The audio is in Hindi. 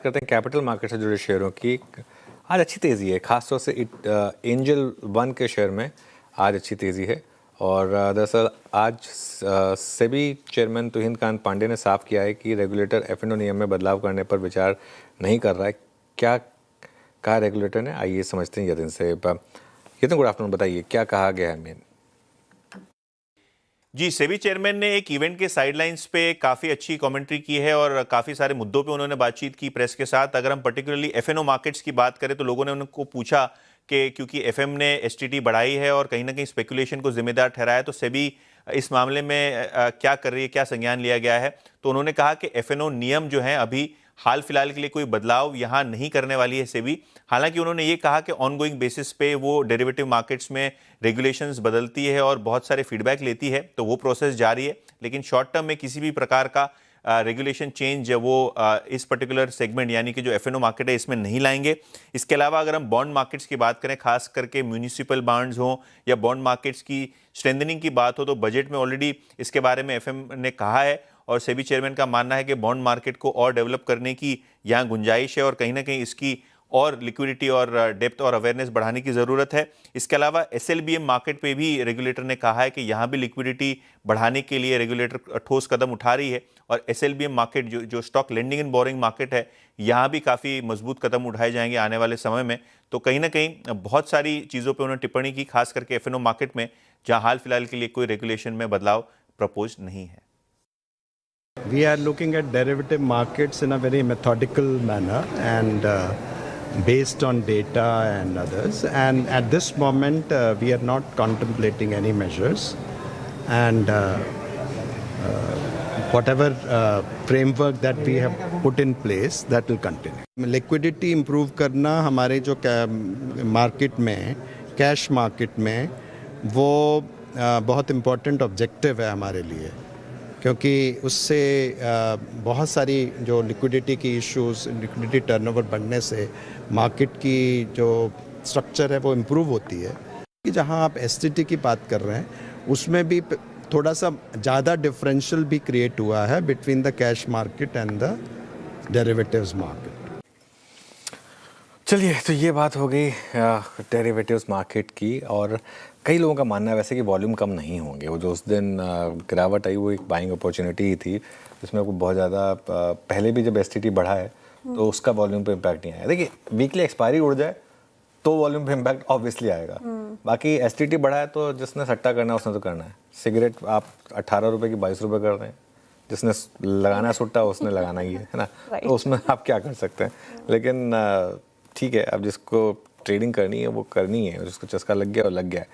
करते हैं कैपिटल मार्केट से जुड़े शेयरों की। आज अच्छी तेज़ी है, खासतौर से एंजल वन के शेयर में आज अच्छी तेज़ी है। और दरअसल आज सेबी चेयरमैन तुहिन पांडे ने साफ किया है कि रेगुलेटर एफ&ओ नियम में बदलाव करने पर विचार नहीं कर रहा है। क्या कहा रेगुलेटर ने, आइए समझते हैं यतिन से। यतिन, गुड आफ्टरनून, बताइए क्या कहा गया है मेन। जी, सेबी चेयरमैन ने एक इवेंट के साइडलाइंस पे काफ़ी अच्छी कमेंट्री की है और काफ़ी सारे मुद्दों पे उन्होंने बातचीत की प्रेस के साथ। अगर हम पर्टिकुलरली एफ&ओ मार्केट्स की बात करें तो लोगों ने उनको पूछा कि क्योंकि एफएम ने एसटीटी बढ़ाई है और कहीं ना कहीं स्पेकुलेशन को जिम्मेदार ठहराया, तो सेबी इस मामले में क्या कर रही है, क्या संज्ञान लिया गया है। तो उन्होंने कहा कि एफ&ओ नियम जो है अभी हाल फिलहाल के लिए कोई बदलाव यहाँ नहीं करने वाली है सेबी। हालांकि उन्होंने ये कहा कि ऑनगोइंग बेसिस पे वो डेरिवेटिव मार्केट्स में रेगुलेशंस बदलती है और बहुत सारे फीडबैक लेती है, तो वो प्रोसेस जारी है। लेकिन शॉर्ट टर्म में किसी भी प्रकार का रेगुलेशन चेंज वो इस पर्टिकुलर सेगमेंट यानी कि जो एफ&ओ मार्केट है इसमें नहीं लाएंगे। इसके अलावा अगर हम बॉन्ड मार्केट्स की बात करें, खास करके म्यूनिसिपल बॉन्ड्स हों या बॉन्ड मार्केट्स की स्ट्रेंथनिंग की बात हो, तो बजट में ऑलरेडी इसके बारे में एफएम ने कहा है और सेबी चेयरमैन का मानना है कि बॉन्ड मार्केट को और डेवलप करने की यहाँ गुंजाइश है और कहीं ना कहीं इसकी और लिक्विडिटी और डेप्थ और अवेयरनेस बढ़ाने की ज़रूरत है। इसके अलावा एसएलबीएम मार्केट पे भी रेगुलेटर ने कहा है कि यहाँ भी लिक्विडिटी बढ़ाने के लिए रेगुलेटर ठोस कदम उठा रही है और एसएलबीएम मार्केट जो stock lending and boring market है, यहाँ भी काफ़ी मजबूत कदम उठाए जाएंगे आने वाले समय में। तो कहीं ना कहीं बहुत सारी चीज़ों पर उन्होंने टिप्पणी की, खास करके एफ&ओ मार्केट में जहाँ हाल फिलहाल के लिए कोई रेगुलेशन में बदलाव प्रपोज नहीं है। We are looking at derivative markets in a very methodical manner and based on data and others. And at this moment, we are not contemplating any measures. And whatever framework that we have put in place, that will continue. Liquidity improve करना हमारे जो मार्केट में, कैश मार्केट में, वो बहुत इम्पोर्टेंट ऑब्जेक्टिव है हमारे लिए, क्योंकि उससे बहुत सारी जो लिक्विडिटी की इश्यूज, लिक्विडिटी टर्नओवर बढ़ने से मार्केट की जो स्ट्रक्चर है वो इम्प्रूव होती है। कि जहां आप एसटीटी की बात कर रहे हैं उसमें भी थोड़ा सा ज़्यादा डिफरेंशियल भी क्रिएट हुआ है between the cash market and the derivatives market. चलिए, तो ये बात हो गई डेरिवेटिव्स मार्केट की। और कई लोगों का मानना है वैसे कि वॉल्यूम कम नहीं होंगे। वो जो उस दिन गिरावट आई वो एक बाइंग अपॉर्चुनिटी ही थी, जिसमें बहुत ज़्यादा पहले भी जब एसटीटी बढ़ा है तो उसका वॉल्यूम पे इम्पैक्ट नहीं आया। देखिए, वीकली एक्सपायरी उड़ जाए तो वॉल्यूम पे इम्पैक्ट ऑब्वियसली आएगा। बाकी एसटीटी बढ़ा है तो जिसने सट्टा करना है उसने तो करना है। सिगरेट आप 18 रुपये की 22 रुपये कर रहे हैं, जिसने लगाना है सुट्टा उसने लगाना ही है ना। तो उसमें आप क्या कर सकते हैं। लेकिन ठीक है, अब जिसको ट्रेडिंग करनी है वो करनी है, जिसको चस्का लग गया और लग गया है।